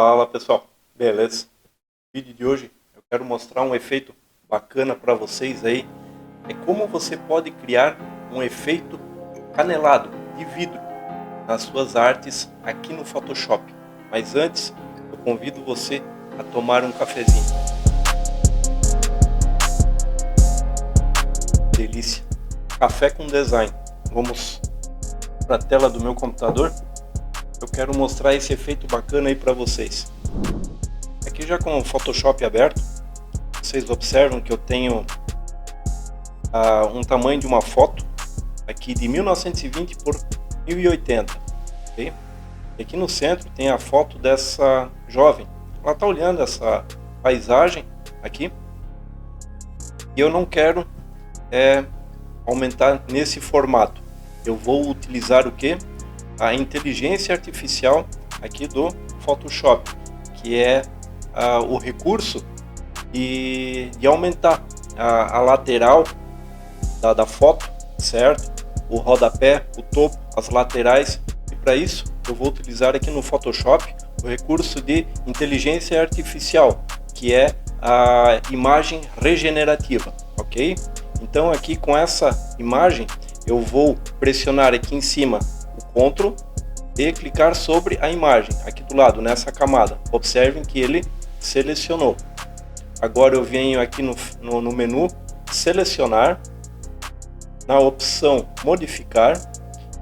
Fala pessoal, beleza? No vídeo de hoje eu quero mostrar um efeito bacana para vocês aí. É como você pode criar um efeito canelado de vidro nas suas artes aqui no Photoshop. Mas antes, eu convido você a tomar um cafezinho. Delícia! Café com design. Vamos para a tela do meu computador. Eu quero mostrar esse efeito bacana aí para vocês. Aqui já com o Photoshop aberto, vocês observam que eu tenho um tamanho de uma foto aqui de 1920 por 1080, ok? E aqui no centro tem a foto dessa jovem. Ela está olhando essa paisagem aqui e eu não quero aumentar nesse formato. Eu vou utilizar o que? A inteligência artificial aqui do Photoshop, que é o recurso de aumentar a lateral da foto, certo? O rodapé, o topo, as laterais. E para isso eu vou utilizar aqui no Photoshop o recurso de inteligência artificial, que é a imagem regenerativa, ok? Então aqui com essa imagem eu vou pressionar aqui em cima o Ctrl e clicar sobre a imagem aqui do lado, nessa camada. Observem que ele selecionou. Agora eu venho aqui no menu selecionar, na opção modificar,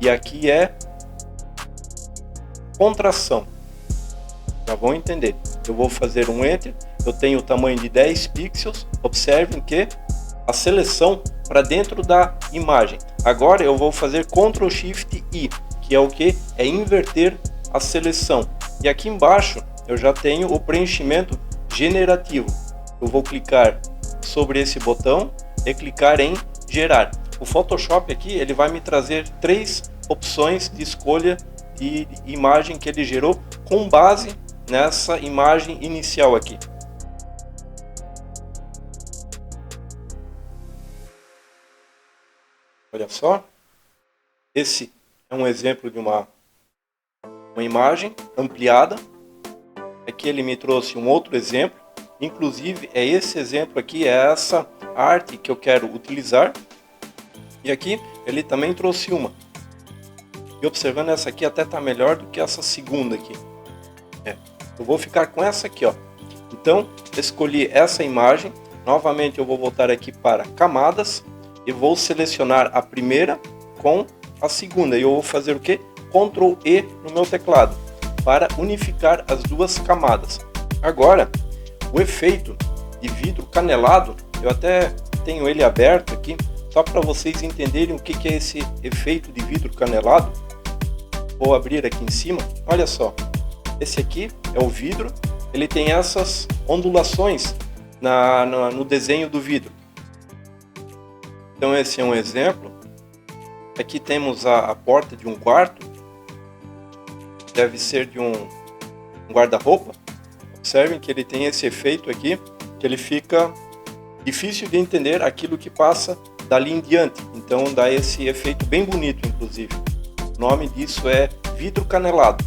e aqui é contração. Já vão entender. Eu vou fazer um Enter, eu tenho o tamanho de 10 pixels. Observem que a seleção para dentro da imagem. Agora eu vou fazer Ctrl Shift I, que é o que? É inverter a seleção. E aqui embaixo eu já tenho o preenchimento generativo. Eu vou clicar sobre esse botão e clicar em gerar. O Photoshop aqui ele vai me trazer 3 opções de escolha de imagem que ele gerou com base nessa imagem inicial aqui. Olha só, esse é um exemplo de uma imagem ampliada. Aqui ele me trouxe um outro exemplo, inclusive é esse exemplo aqui, é essa arte que eu quero utilizar. E aqui ele também trouxe uma. E observando essa aqui até está melhor do que essa segunda aqui. Eu vou ficar com essa aqui, ó. Então, escolhi essa imagem. Novamente eu vou voltar aqui para camadas e vou selecionar a primeira com a segunda. E eu vou fazer o que? Ctrl E no meu teclado para unificar as duas camadas. Agora, o efeito de vidro canelado, eu até tenho ele aberto aqui, só para vocês entenderem o que é esse efeito de vidro canelado. Vou abrir aqui em cima. Olha só, esse aqui é o vidro, ele tem essas ondulações no desenho do vidro. Então esse é um exemplo. Aqui temos a porta de um quarto, deve ser de um guarda-roupa. Observem que ele tem esse efeito aqui, que ele fica difícil de entender aquilo que passa dali em diante. Então dá esse efeito bem bonito, inclusive. O nome disso é vidro canelado.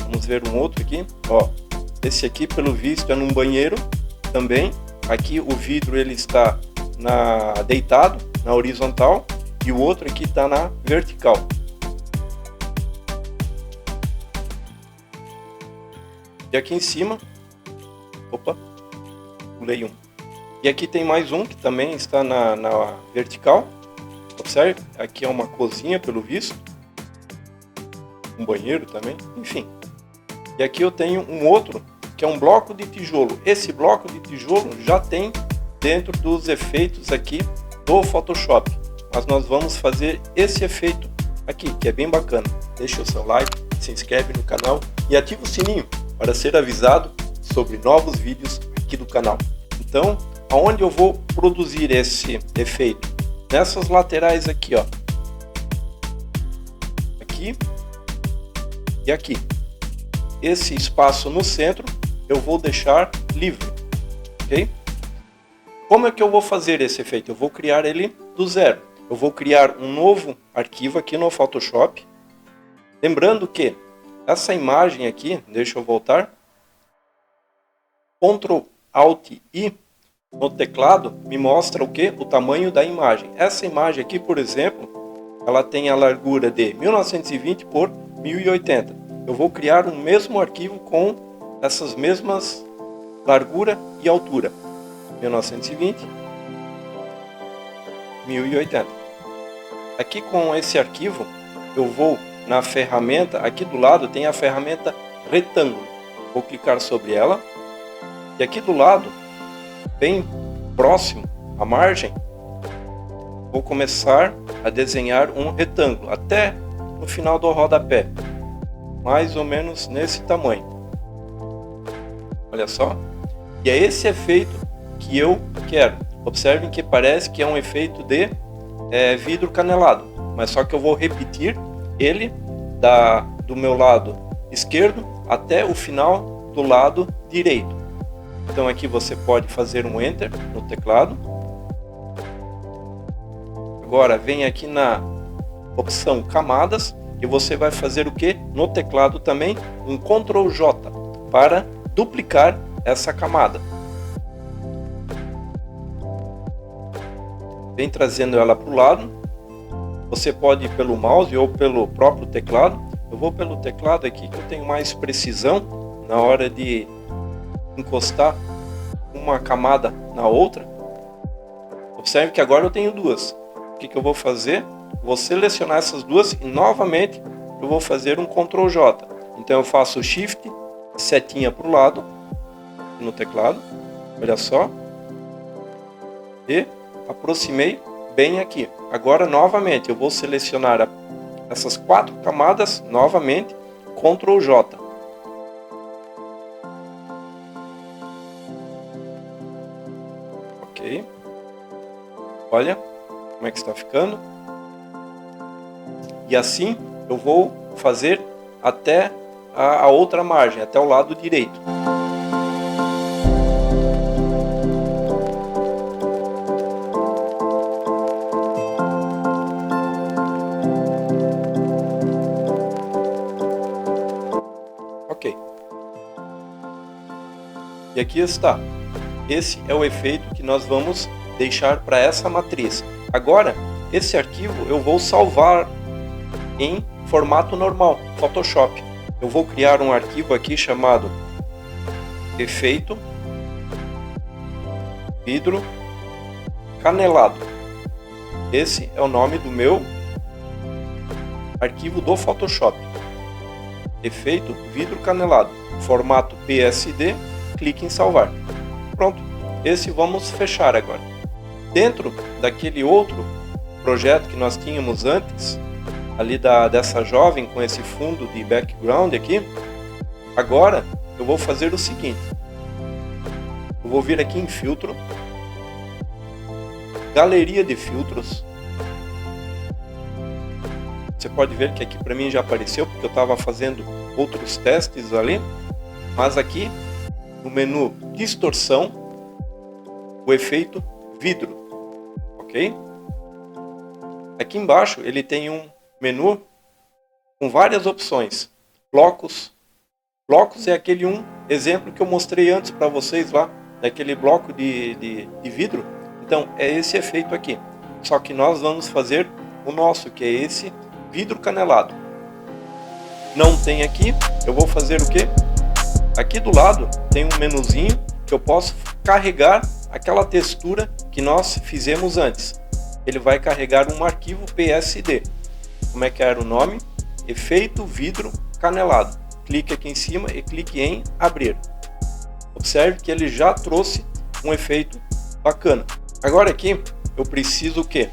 Vamos ver um outro aqui. Ó, esse aqui, pelo visto, é num banheiro também. Aqui o vidro ele está deitado na horizontal e o outro aqui está na vertical. E aqui em cima, opa, pulei um. E aqui tem mais um que também está na vertical. Observe, aqui é uma cozinha pelo visto, um banheiro também, enfim. E aqui eu tenho um outro que é um bloco de tijolo. Esse bloco de tijolo já tem dentro dos efeitos aqui do Photoshop, mas nós vamos fazer esse efeito aqui, que é bem bacana. Deixa o seu like, se inscreve no canal e ativa o sininho para ser avisado sobre novos vídeos aqui do canal. Então, aonde eu vou produzir esse efeito? Nessas laterais aqui, ó, aqui e aqui. Esse espaço no centro eu vou deixar livre, ok? Como é que eu vou fazer esse efeito? Eu vou criar ele do zero. Eu vou criar um novo arquivo aqui no Photoshop. Lembrando que essa imagem aqui, deixa eu voltar, Ctrl Alt I no teclado me mostra o que? O tamanho da imagem. Essa imagem aqui, por exemplo, ela tem a largura de 1920 por 1080. Eu vou criar um mesmo arquivo com essas mesmas largura e altura. 1920, 1080. Aqui com esse arquivo, eu vou na ferramenta, aqui do lado tem a ferramenta retângulo. Vou clicar sobre ela. E aqui do lado, bem próximo à margem, vou começar a desenhar um retângulo até no final do rodapé, mais ou menos nesse tamanho. Olha só. E é esse efeito que eu quero. Observem que parece que é um efeito de vidro canelado, mas só que eu vou repetir ele do meu lado esquerdo até o final do lado direito. Então aqui você pode fazer um Enter no teclado. Agora vem aqui na opção Camadas e você vai fazer o que? No teclado também um Ctrl J para duplicar essa camada. Vem trazendo ela para o lado. Você pode ir pelo mouse ou pelo próprio teclado. Eu vou pelo teclado aqui que eu tenho mais precisão na hora de encostar uma camada na outra. Observe que agora eu tenho duas. O que eu vou fazer? Vou selecionar essas duas e novamente eu vou fazer um Ctrl J. Então eu faço Shift, setinha para o lado no teclado. Olha só. E aproximei bem aqui. Agora novamente eu vou selecionar essas 4 camadas novamente, Ctrl J. Ok. Olha como é que está ficando. E assim eu vou fazer até a outra margem, até o lado direito. Ok. E aqui está. Esse é o efeito que nós vamos deixar para essa matriz. Agora, esse arquivo eu vou salvar em formato normal, Photoshop. Eu vou criar um arquivo aqui chamado efeito vidro canelado. Esse é o nome do meu arquivo do Photoshop. Efeito vidro canelado, formato PSD, clique em salvar. Pronto, esse vamos fechar agora. Dentro daquele outro projeto que nós tínhamos antes, ali dessa jovem com esse fundo de background aqui, agora eu vou fazer o seguinte. Eu vou vir aqui em filtro, galeria de filtros. Você pode ver que aqui para mim já apareceu, porque eu estava fazendo outros testes ali. Mas aqui no menu distorção, o efeito vidro, ok? Aqui embaixo ele tem um menu com várias opções. Blocos. Blocos é aquele exemplo que eu mostrei antes para vocês lá, daquele bloco de vidro. Então é esse efeito aqui. Só que nós vamos fazer o nosso, que é esse vidro canelado. Não tem aqui, eu vou fazer o que? Aqui do lado tem um menuzinho que eu posso carregar aquela textura que nós fizemos antes. Ele vai carregar um arquivo PSD. Como é que era o nome? Efeito vidro canelado. Clique aqui em cima e clique em abrir. Observe que ele já trouxe um efeito bacana. Agora aqui eu preciso o quê?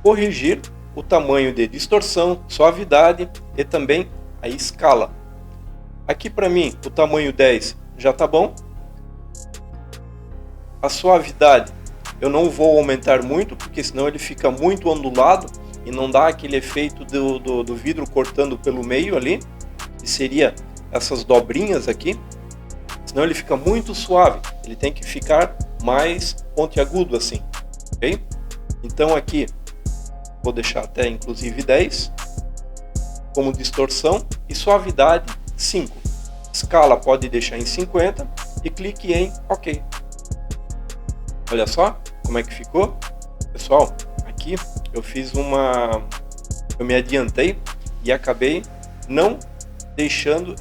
Corrigir o tamanho de distorção, suavidade e também a escala. Aqui para mim o tamanho 10 já está bom. A suavidade eu não vou aumentar muito, porque senão ele fica muito ondulado e não dá aquele efeito do vidro cortando pelo meio ali, que seria essas dobrinhas aqui. Senão ele fica muito suave, ele tem que ficar mais pontiagudo assim, ok? Então aqui vou deixar até inclusive 10. como distorção e suavidade 5. Escala pode deixar em 50 e clique em OK. Olha só como é que ficou. Pessoal, aqui eu me adiantei e acabei não deixando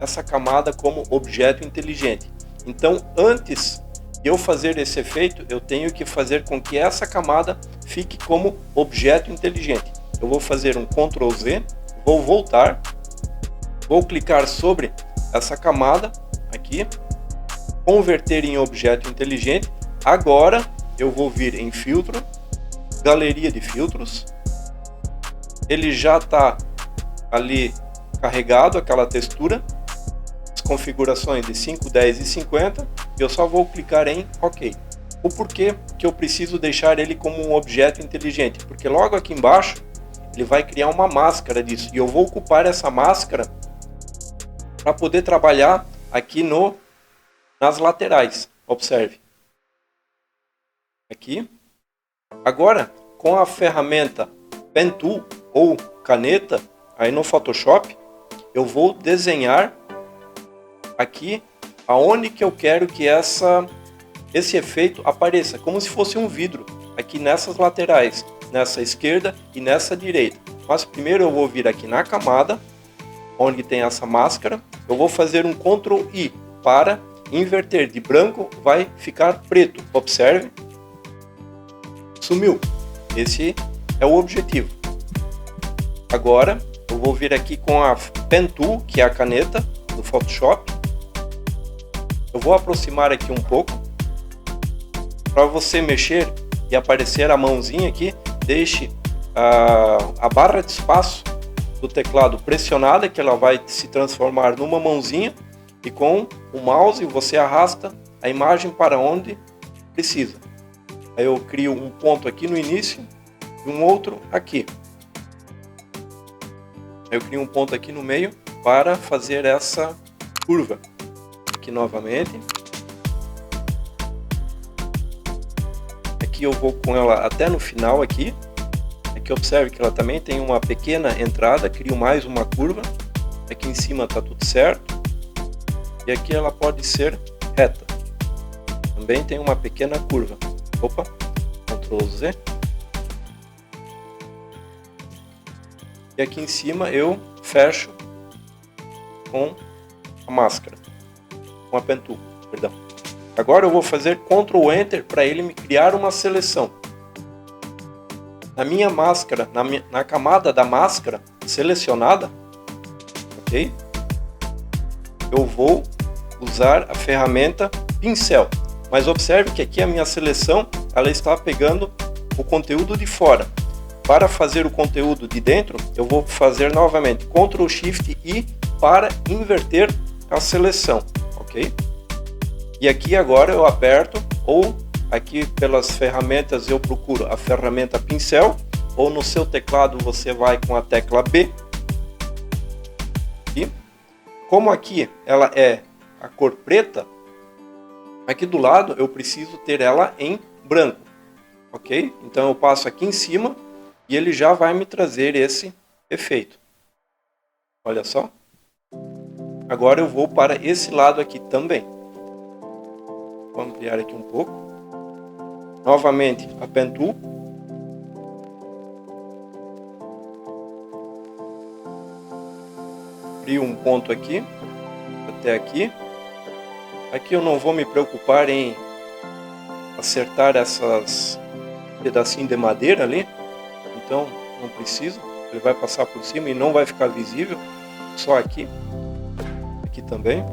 essa camada como objeto inteligente. Então, antes de eu fazer esse efeito, eu tenho que fazer com que essa camada fique como objeto inteligente. Eu vou fazer um Ctrl Z, vou voltar, vou clicar sobre essa camada aqui, converter em objeto inteligente. Agora eu vou vir em filtro, galeria de filtros. Ele já está ali carregado, aquela textura, as configurações de 5, 10 e 50. Eu só vou clicar em OK. O porquê que eu preciso deixar ele como um objeto inteligente? Porque logo aqui embaixo ele vai criar uma máscara disso, e eu vou ocupar essa máscara para poder trabalhar aqui nas laterais. Observe. Aqui. Agora, com a ferramenta Pen Tool ou caneta, aí no Photoshop, eu vou desenhar aqui aonde que eu quero que esse efeito apareça, como se fosse um vidro, aqui nessas laterais, nessa esquerda e nessa direita. Mas primeiro eu vou vir aqui na camada, onde tem essa máscara, eu vou fazer um Ctrl I para inverter, de branco vai ficar preto. Observe. Sumiu. Esse é o objetivo. Agora eu vou vir aqui com a Pen Tool, que é a caneta do Photoshop. Eu vou aproximar aqui um pouco. Para você mexer e aparecer a mãozinha aqui, deixe a barra de espaço do teclado pressionada, que ela vai se transformar numa mãozinha, e com o mouse você arrasta a imagem para onde precisa. Aí eu crio um ponto aqui no início e um outro aqui. Aí eu crio um ponto aqui no meio para fazer essa curva. Aqui novamente. Aqui eu vou com ela até no final aqui. Aqui observe que ela também tem uma pequena entrada, crio mais uma curva. Aqui em cima está tudo certo. E aqui ela pode ser reta. Também tem uma pequena curva. Opa, Ctrl Z. E aqui em cima eu fecho com a máscara, com a Pen Tool, perdão. Agora eu vou fazer Ctrl Enter para ele me criar uma seleção. Na minha máscara, na camada da máscara selecionada, ok? Eu vou usar a ferramenta Pincel. Mas observe que aqui a minha seleção ela está pegando o conteúdo de fora. Para fazer o conteúdo de dentro, eu vou fazer novamente Ctrl Shift I para inverter a seleção, ok? E aqui agora eu aperto, ou aqui pelas ferramentas eu procuro a ferramenta Pincel, ou no seu teclado você vai com a tecla B. E como aqui ela é a cor preta, aqui do lado eu preciso ter ela em branco, ok? Então eu passo aqui em cima e ele já vai me trazer esse efeito. Olha só. Agora eu vou para esse lado aqui também. Vou ampliar aqui um pouco. Novamente a Pen Tool. Crio um ponto aqui, até aqui. Aqui eu não vou me preocupar em acertar essas pedacinhos de madeira ali. Então não preciso, ele vai passar por cima e não vai ficar visível, só aqui. Aqui também.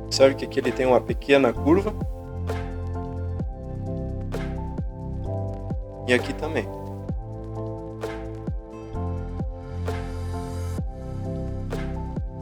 Observe que aqui ele tem uma pequena curva. E aqui também.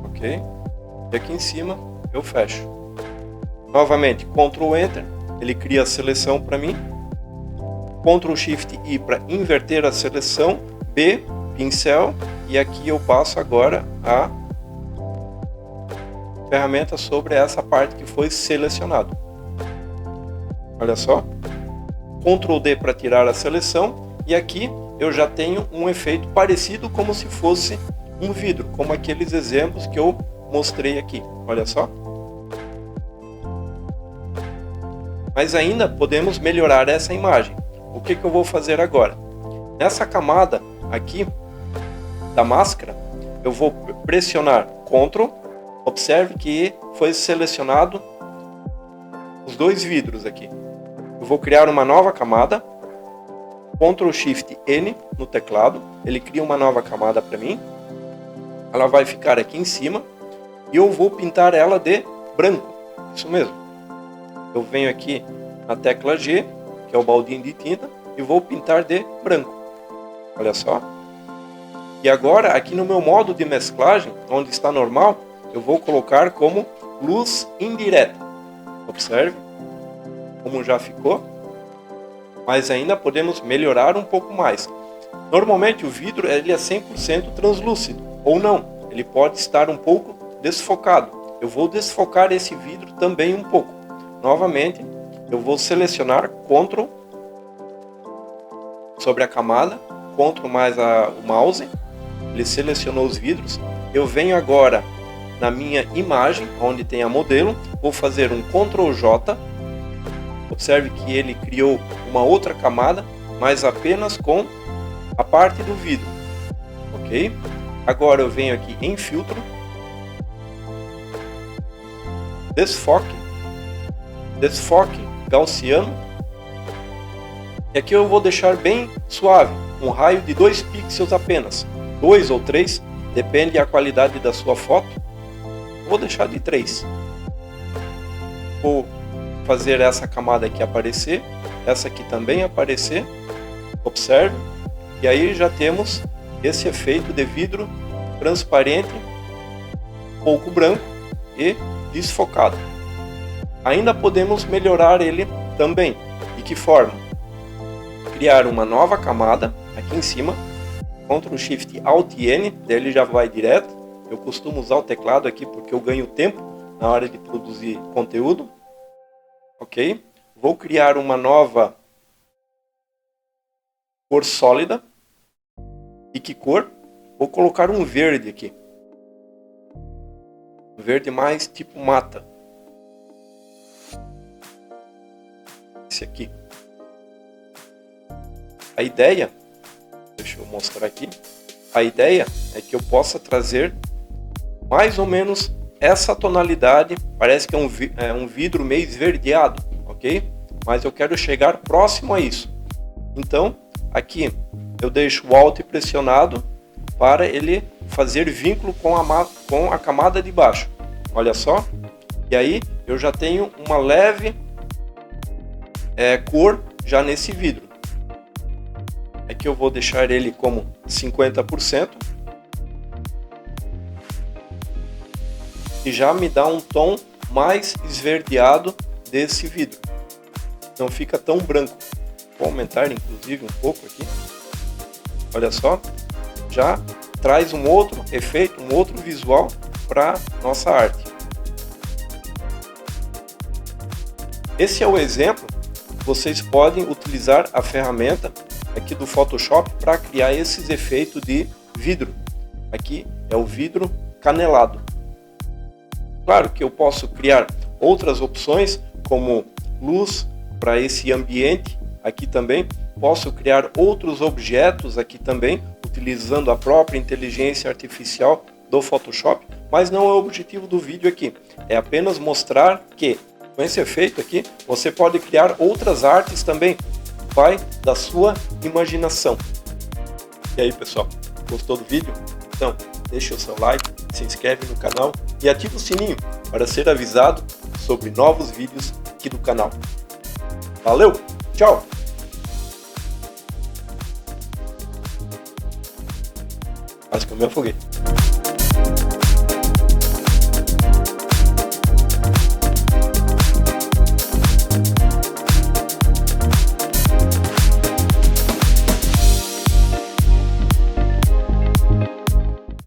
Ok? E aqui em cima eu fecho. Novamente, Ctrl Enter, ele cria a seleção para mim. Ctrl Shift I para inverter a seleção. B, pincel. E aqui eu passo agora a ferramenta sobre essa parte que foi selecionado. Olha só. Ctrl D para tirar a seleção. E aqui eu já tenho um efeito parecido como se fosse um vidro, como aqueles exemplos que eu mostrei aqui. Olha só. Mas ainda podemos melhorar essa imagem. O que eu vou fazer agora? Nessa camada aqui da máscara, eu vou pressionar Ctrl. Observe que foi selecionado os dois vidros aqui. Eu vou criar uma nova camada. Ctrl Shift N no teclado. Ele cria uma nova camada para mim. Ela vai ficar aqui em cima. E eu vou pintar ela de branco. Isso mesmo. Eu venho aqui na tecla G, que é o baldinho de tinta, e vou pintar de branco. Olha só. E agora, aqui no meu modo de mesclagem, onde está normal, eu vou colocar como luz indireta. Observe como já ficou. Mas ainda podemos melhorar um pouco mais. Normalmente o vidro ele é 100% translúcido, ou não. Ele pode estar um pouco desfocado. Eu vou desfocar esse vidro também um pouco. Novamente, eu vou selecionar Ctrl sobre a camada, Ctrl mais o mouse, ele selecionou os vidros. Eu venho agora na minha imagem, onde tem a modelo, vou fazer um Ctrl J. Observe que ele criou uma outra camada, mas apenas com a parte do vidro. Ok? Agora eu venho aqui em filtro, desfoque gaussiano, e aqui eu vou deixar bem suave, um raio de 2 pixels apenas, 2 ou 3, depende da qualidade da sua foto. Vou deixar de 3. Vou fazer essa camada aqui aparecer, essa aqui também aparecer, observe, e aí já temos esse efeito de vidro transparente, pouco branco e desfocado. Ainda podemos melhorar ele também. De que forma? Criar uma nova camada aqui em cima, Ctrl Shift Alt N, daí ele já vai direto. Eu costumo usar o teclado aqui porque eu ganho tempo na hora de produzir conteúdo. Ok? Vou criar uma nova cor sólida. E que cor? Vou colocar um verde aqui. Um verde mais tipo mata. Esse aqui. A ideia, deixa eu mostrar aqui. A ideia é que eu possa trazer mais ou menos essa tonalidade. Parece que é um vidro meio esverdeado, ok? Mas eu quero chegar próximo a isso. Então, aqui eu deixo o Alt pressionado para ele fazer vínculo com a camada de baixo. Olha só. E aí eu já tenho uma leve cor já nesse vidro. Aqui eu vou deixar ele como 50%. E já me dá um tom mais esverdeado desse vidro. Não fica tão branco. Vou aumentar inclusive um pouco aqui. Olha só. Já traz um outro efeito, um outro visual para nossa arte. Esse é o exemplo. Vocês podem utilizar a ferramenta aqui do Photoshop para criar esses efeitos de vidro. Aqui é o vidro canelado. Claro que eu posso criar outras opções como luz para esse ambiente aqui também. Posso criar outros objetos aqui também, utilizando a própria inteligência artificial do Photoshop, mas não é o objetivo do vídeo aqui. É apenas mostrar que com esse efeito aqui, você pode criar outras artes também. Vai da sua imaginação. E aí, pessoal, gostou do vídeo? Então, deixa o seu like, se inscreve no canal e ativa o sininho para ser avisado sobre novos vídeos aqui do canal. Valeu, tchau! Quase que eu me afoguei.